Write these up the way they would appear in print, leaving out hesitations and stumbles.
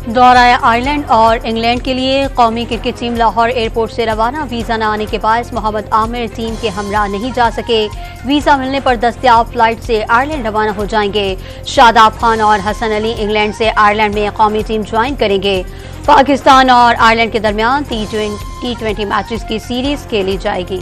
دورہ آئرلینڈ اور انگلینڈ کے لیے قومی کرکٹ ٹیم لاہور ایئرپورٹ سے روانہ۔ ویزا نہ آنے کے باعث محمد عامر ٹیم کے ہمراہ نہیں جا سکے۔ ویزا ملنے پر دستیاب فلائٹ سے آئرلینڈ روانہ ہو جائیں گے۔ شاداب خان اور حسن علی انگلینڈ سے آئرلینڈ میں قومی ٹیم جوائن کریں گے۔ پاکستان اور آئرلینڈ کے درمیان T20 میچز کی سیریز کھیلی جائے گی۔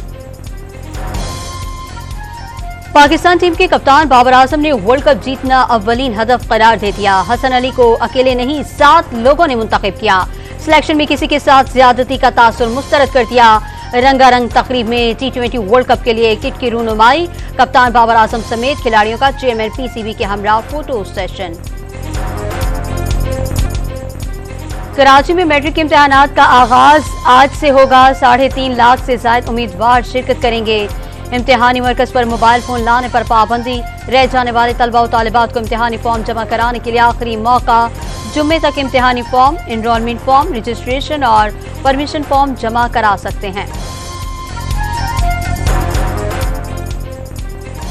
پاکستان ٹیم کے کپتان بابر اعظم نے ورلڈ کپ جیتنا اولین ہدف قرار دے دیا۔ حسن علی کو اکیلے نہیں 7 لوگوں نے منتخب کیا۔ سلیکشن میں کسی کے ساتھ زیادتی کا تاثر مسترد کر دیا۔ رنگا رنگ تقریب میں T20 ورلڈ کپ کے لیے کٹ کی رونمائی۔ کپتان بابر اعظم سمیت کھلاڑیوں کا چیئرمین PCB کے ہمراہ فوٹو سیشن۔ کراچی میں میٹرک کے امتحانات کا آغاز آج سے ہوگا۔ 3.5 لاکھ سے زائد امیدوار شرکت کریں گے۔ امتحانی مرکز پر موبائل فون لانے پر پابندی۔ رہ جانے والے طلبہ و طالبات کو امتحانی فارم جمع کرانے کے لیے آخری موقع۔ جمعے تک امتحانی فارم، انرولمنٹ فارم، رجسٹریشن اور پرمیشن فارم جمع کرا سکتے ہیں۔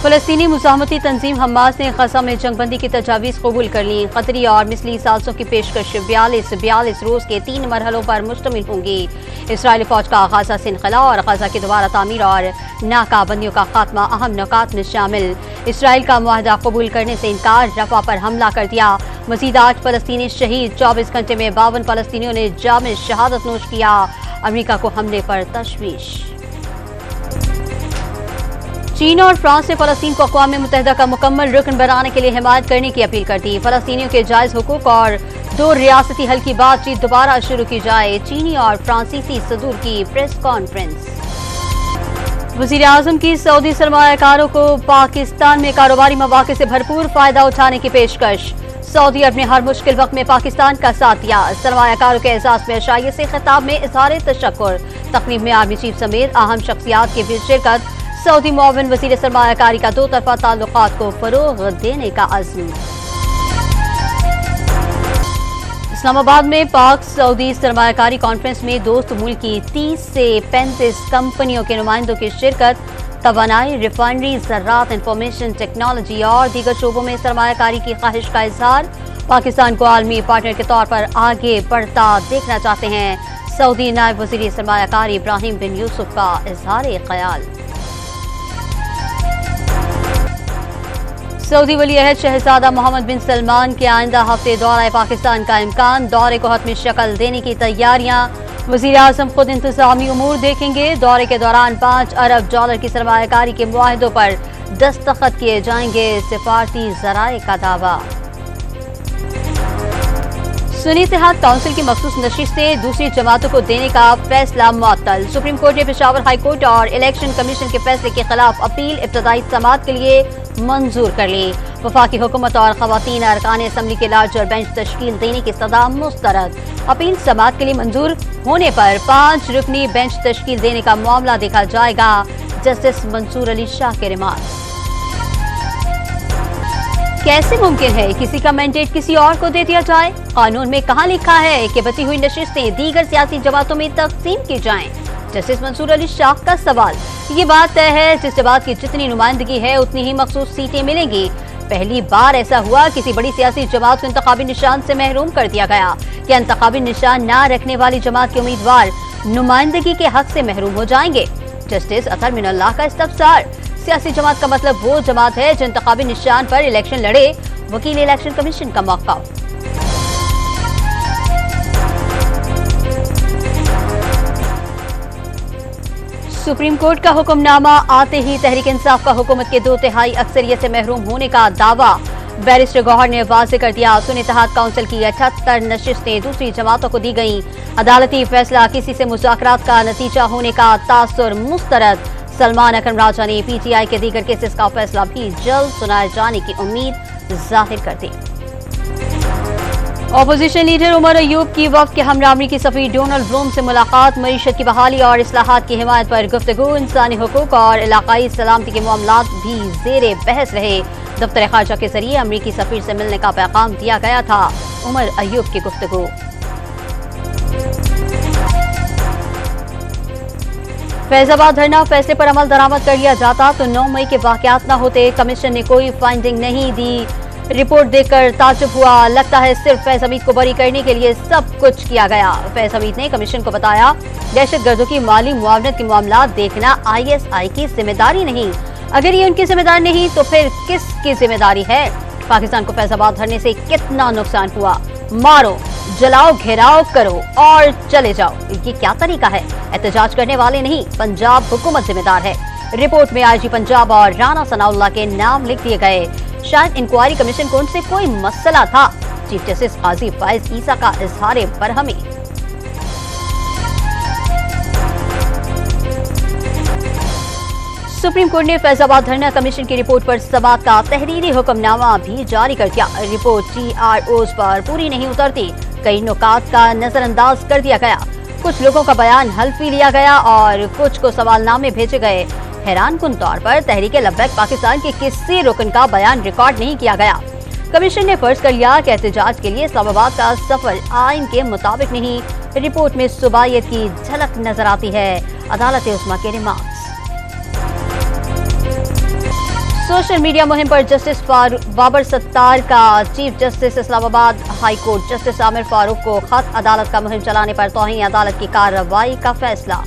فلسطینی مزاحمتی تنظیم حماس نے غزہ میں جنگ بندی کی تجاویز قبول کر لیں۔ قطری اور مصری سازشوں کی پیشکش 42 روز کے 3 مرحلوں پر مشتمل ہوں گی۔ اسرائیلی فوج کا غزہ سے انخلا اور غزہ کی دوبارہ تعمیر اور ناکہ بندیوں کا خاتمہ اہم نکات میں شامل۔ اسرائیل کا معاہدہ قبول کرنے سے انکار، رفح پر حملہ کر دیا۔ مزید 8 فلسطینی شہید، 24 گھنٹے میں 52 فلسطینیوں نے جام شہادت نوش کیا۔ امریکہ کو حملے پر تشویش۔ چین اور فرانس نے فلسطین کو اقوام متحدہ کا مکمل رکن بنانے کے لیے حمایت کرنے کی اپیل کر دی۔ فلسطینیوں کے جائز حقوق اور 2 ریاستی حل کی بات چیت دوبارہ شروع کی جائے۔ چینی اور فرانسیسی صدور کی پریس کانفرنس۔ وزیر اعظم کی سعودی سرمایہ کاروں کو پاکستان میں کاروباری مواقع سے بھرپور فائدہ اٹھانے کی پیشکش۔ سعودی عرب نے ہر مشکل وقت میں پاکستان کا ساتھ دیا۔ سرمایہ کاروں کے اعزاز میں عشائیے سے خطاب میں اظہار تشکر۔ تقریب میں آرمی چیف سمیت اہم شخصیات کی بھی شرکت۔ سعودی معاون وزیر سرمایہ کاری کا 2 طرفہ تعلقات کو فروغ دینے کا عزم۔ اسلام آباد میں پاک سعودی سرمایہ کاری کانفرنس میں دوست ملک کی 30 سے 35 کمپنیوں کے نمائندوں کی شرکت۔ توانائی، ریفائنری، زراعت، انفارمیشن ٹیکنالوجی اور دیگر شعبوں میں سرمایہ کاری کی خواہش کا اظہار۔ پاکستان کو عالمی پارٹنر کے طور پر آگے بڑھتا دیکھنا چاہتے ہیں۔ سعودی نائب وزیر سرمایہ کاری ابراہیم بن یوسف کا اظہار خیال۔ سعودی ولی عہد شہزادہ محمد بن سلمان کے آئندہ ہفتے دورہ پاکستان کا امکان۔ دورے کو حتمی شکل دینے کی تیاریاں۔ وزیر اعظم خود انتظامی امور دیکھیں گے۔ دورے کے دوران $5 ارب کی سرمایہ کاری کے معاہدوں پر دستخط کیے جائیں گے، سفارتی ذرائع کا دعویٰ۔ سنی اتحاد کونسل کی مخصوص نشستیں دوسری جماعتوں کو دینے کا فیصلہ معطل۔ سپریم کورٹ نے پشاور ہائی کورٹ اور الیکشن کمیشن کے فیصلے کے خلاف اپیل ابتدائی سماعت کے لیے منظور کر لی۔ وفاقی حکومت اور خواتین ارکان اسمبلی کے لارجر بینچ تشکیل دینے کی صدا مسترد۔ اپیل سماعت کے لیے منظور ہونے پر 5 رکنی بینچ تشکیل دینے کا معاملہ دیکھا جائے گا۔ جسٹس منصور علی شاہ کے ریمارکس۔ کیسے ممکن ہے کسی کا مینڈیٹ کسی اور کو دے دیا جائے؟ قانون میں کہاں لکھا ہے کہ بچی ہوئی نشستیں دیگر سیاسی جماعتوں میں تقسیم کی جائیں؟ جسٹس منصور علی شاہ کا سوال۔ یہ بات طے ہے جس جماعت کی جتنی نمائندگی ہے اتنی ہی مخصوص سیٹیں ملیں گی۔ پہلی بار ایسا ہوا کسی بڑی سیاسی جماعت کو انتخابی نشان سے محروم کر دیا گیا۔ کیا انتخابی نشان نہ رکھنے والی جماعت کے امیدوار نمائندگی کے حق سے محروم ہو جائیں گے؟ جسٹس اطہر من اللہ کا استفسار۔ سیاسی جماعت کا مطلب وہ جماعت ہے جو انتخابی نشان پر الیکشن لڑے۔ وکیل الیکشن کمیشن کا موقف۔ سپریم کورٹ کا حکم نامہ آتے ہی تحریک انصاف کا حکومت کے 2/3 اکثریت سے محروم ہونے کا دعویٰ۔ بیرسٹر گوہر نے واضح کر دیا سنی اتحاد کونسل کی 78 نشستیں دوسری جماعتوں کو دی گئیں۔ عدالتی فیصلہ کسی سے مذاکرات کا نتیجہ ہونے کا تاثر مسترد۔ سلمان اکرم راجہ نے PTI کے دیگر کیسز کا فیصلہ بھی جلد سنائے جانے کی امید ظاہر کر دی۔ اپوزیشن لیڈر عمر ایوب کی وفد کے ہمراہ امریکی سفیر ڈونلڈ بلوم سے ملاقات۔ معیشت کی بحالی اور اصلاحات کی حمایت پر گفتگو۔ انسانی حقوق اور علاقائی سلامتی کے معاملات بھی زیر بحث رہے۔ دفتر خارجہ کے ذریعے امریکی سفیر سے ملنے کا پیغام دیا گیا تھا۔ عمر ایوب کی گفتگو۔ فیض آباد دھرنا فیصلے پر عمل درآمد کر لیا جاتا تو 9 مئی کے واقعات نہ ہوتے۔ کمیشن نے کوئی فائنڈنگ نہیں دی۔ रिपोर्ट देखकर ताज्जुब हुआ, लगता है सिर्फ फैज हमीद को बरी करने के लिए सब कुछ किया गया। फैज हमीद ने कमीशन को बताया, दहशतगर्दों की माली मुआवनत के मामला देखना ISI की जिम्मेदारी नहीं। अगर ये उनकी जिम्मेदारी नहीं तो फिर किसकी जिम्मेदारी है? पाकिस्तान को फैजाबाद धरने से कितना नुकसान हुआ? मारो, जलाओ, घेराव करो और चले जाओ, ये क्या तरीका है? एहतजाज करने वाले नहीं, पंजाब हुकूमत जिम्मेदार है। रिपोर्ट में IG पंजाब और राना सनाउल्लाह के नाम लिख दिए गए। शायद इंक्वायरी कमीशन को उनसे कोई मसला था। चीफ जस्टिस काजी फाइज ईसा का इजहार बरहमी। सुप्रीम कोर्ट ने फैजाबाद धरना कमीशन की रिपोर्ट पर समाअत का तहरीरी हुक्मनामा भी जारी कर दिया। रिपोर्ट TROs पर पूरी नहीं उतरती, कई नुकात का नजरअंदाज कर दिया गया। कुछ लोगों का बयान हल्फी लिया गया और कुछ को सवालनामे भेजे गए। हैरानकुन तौर पर तहरीके लब्बैक पाकिस्तान के किसी रुकन का बयान रिकॉर्ड नहीं किया गया। कमीशन ने फर्ज कर लिया कि एहतजाज के लिए इस्लामाबाद का सफर आइन के मुताबिक नहीं। रिपोर्ट में सुबायत की झलक नजर आती है। अदालत उस्मा के रिमार्क्स। सोशल मीडिया मुहिम पर जस्टिस बाबर सत्तार का chief justice Islamabad high court justice Aamir Farooq को खत। अदालत का मुहिम चलाने पर तौहीन अदालत की कार्रवाई का फैसला।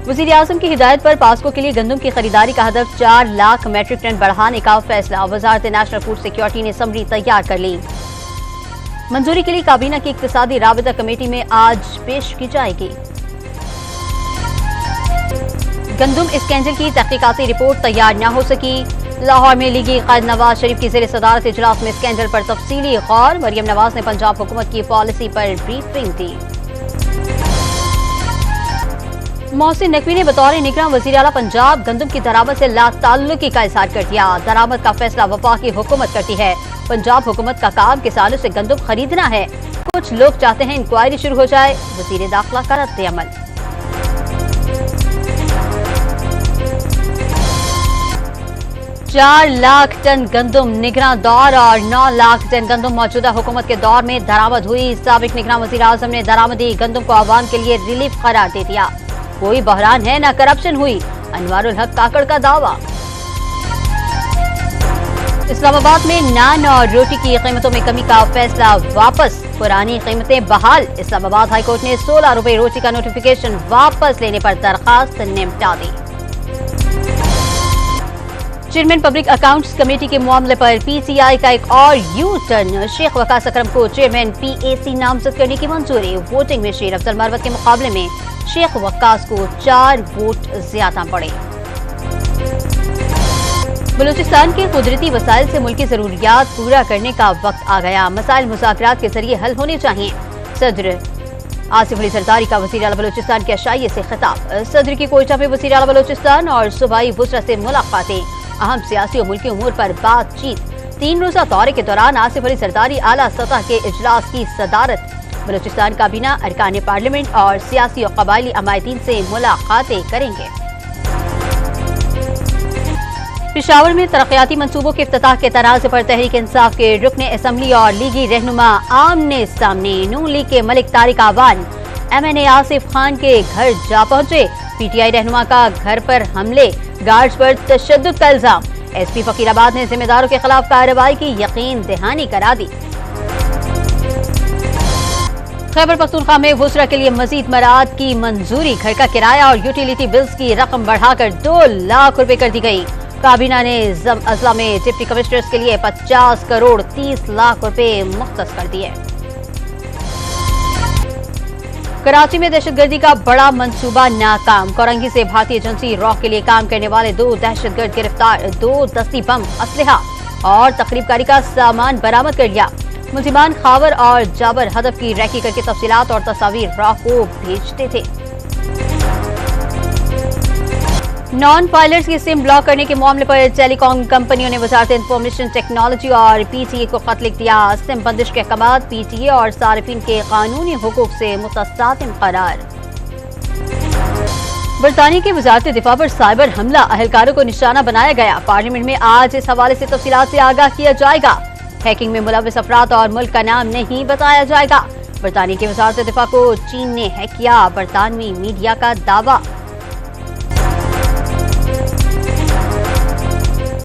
वज़ीर आज़म की हिदायत पर पास्को के लिए गंदम की खरीदारी का हदफ 4 लाख मैट्रिक टन बढ़ाने का फैसला। वज़ारत नेशनल फूड सिक्योरिटी ने समरी तैयार कर ली। मंजूरी के लिए काबीना की इक्तिसादी राबिता कमेटी में आज पेश की जाएगी। गंदम स्कैंडल की तहकीकाती रिपोर्ट तैयार न हो सकी। लाहौर में लीगी कायद नवाज शरीफ की ज़ेर सदारत इजलास में स्कैंडल पर तफसीली गौर। मरियम नवाज ने पंजाब हुकूमत की पॉलिसी पर ब्रीफिंग दी। मोहसिन नकवी ने बतौर निगरान वज़ीर आला पंजाब गंदम की दरामद से लाताल्लुकी का इजहार कर दिया। दरामद का फैसला वफाकी हुकूमत करती है। पंजाब हुकूमत का काम किसानों से गंदम खरीदना है। कुछ लोग चाहते हैं इंक्वायरी शुरू हो जाए। वज़ीर दाखिला का रद्द-ए-अमल। चार लाख टन गंदम निगरान दौर और 9 लाख टन गंदम मौजूदा हुकूमत के दौर में दरामद हुई। साबिक निगरान वज़ीर आज़म ने दरामदी गंदम को आवाम के लिए रिलीफ करार दे दिया। कोई बहरान है न करप्शन हुई, अनवारुल हक काकड़ का दावा। इस्लामाबाद में नान और रोटी की कीमतों में कमी का फैसला वापस, पुरानी कीमतें बहाल। इस्लामाबाद हाई कोर्ट ने 16 रुपए रोटी का नोटिफिकेशन वापस लेने पर दरखास्त निपटा दी। चेयरमैन पब्लिक अकाउंट्स कमेटी के मामले पर PTI का एक और यू टर्न। शेख वकास अकरम को चेयरमैन PAC नामजद करने की मंजूरी। वोटिंग में शेर अफजल मरवत के मुकाबले में शेख वकास को 4 वोट ज्यादा पड़े। बलूचिस्तान के कुदरती वसाइल से मुल्की जरूरियात पूरा करने का वक्त आ गया। मसाइल मुज़ाकरात के जरिए हल होने चाहिए। सदर आसिफ अली जरदारी का वज़ीर आला बलूचिस्तान के अशाइये से खिताब। सदर की कोयटा में वज़ीर आला बलूचिस्तान और सूबाई वुज़रा से मुलाकातें। अहम सियासी और मुल्की उमूर पर बातचीत। 3 रोज़ा दौरे के दौरान आसिफ अली जरदारी आला सतह के इजलास की सदारत। बलूचिस्तान काबीना, अरकान पार्लियामेंट और सियासी और कबायली अमायतीन से मुलाकातें करेंगे। पेशावर में तरक्याती मंसूबों के इफ्तिताह के तनाज़े पर तहरीक इंसाफ के रुकने असम्बली और लीगी रहनुमा आमने सामने। नून लीग के मलिक तारिक आवान MNA आसिफ खान के घर जा पहुंचे। PTI रहनुमा का घर पर हमले, गार्ड्स पर तशद्दुद का इल्जाम। SP फकीराबाद ने जिम्मेदारों के खिलाफ कार्रवाई की यकीन दहानी करा दी। खैबर पख्तूनख्वा में वुज़रा के लिए मजीद मराद की मंजूरी। घर का किराया और यूटिलिटी बिल्स की रकम बढ़ाकर 2 लाख रुपए कर दी गई। काबीना ने अजला में डिप्टी कमिश्नर्स के लिए 50 करोड़ 30 लाख रुपए मुख्तस कर दिए। कराची में दहशतगर्दी का बड़ा मंसूबा नाकाम। कोरंगी से भारतीय एजेंसी रॉक के लिए काम करने वाले 2 दहशतगर्द गिरफ्तार। 2 दस्ती बम, असलहा और तकरीबकारी का सामान बरामद कर लिया। मुलजिमान खावर और जाबर हदफ की रैकी करके तफसीलात और तस्वीर रॉक को भेजते थे। नॉन फाइलर्स की सिम ब्लॉक करने के मामले पर टेलीकॉम कंपनियों ने वजारत इंफॉर्मेशन टेक्नोलॉजी और PTA को खत लिख दिया। सिम बंदिश के अहकाम PTA और सारिफिन के कानूनी हुकूक से मुतसादिम करार। बरतानिया की वजारत दिफा पर साइबर हमला, अहलकारों को निशाना बनाया गया। पार्लियामेंट में आज इस हवाले से तफसीलात से आगाह किया जाएगा। हैकिंग में मुलविस अफराद और मुल्क का नाम नहीं बताया जाएगा। बरतानिया की वजारत दिफा को चीन ने हैक किया, बरतानवी मीडिया का दावा।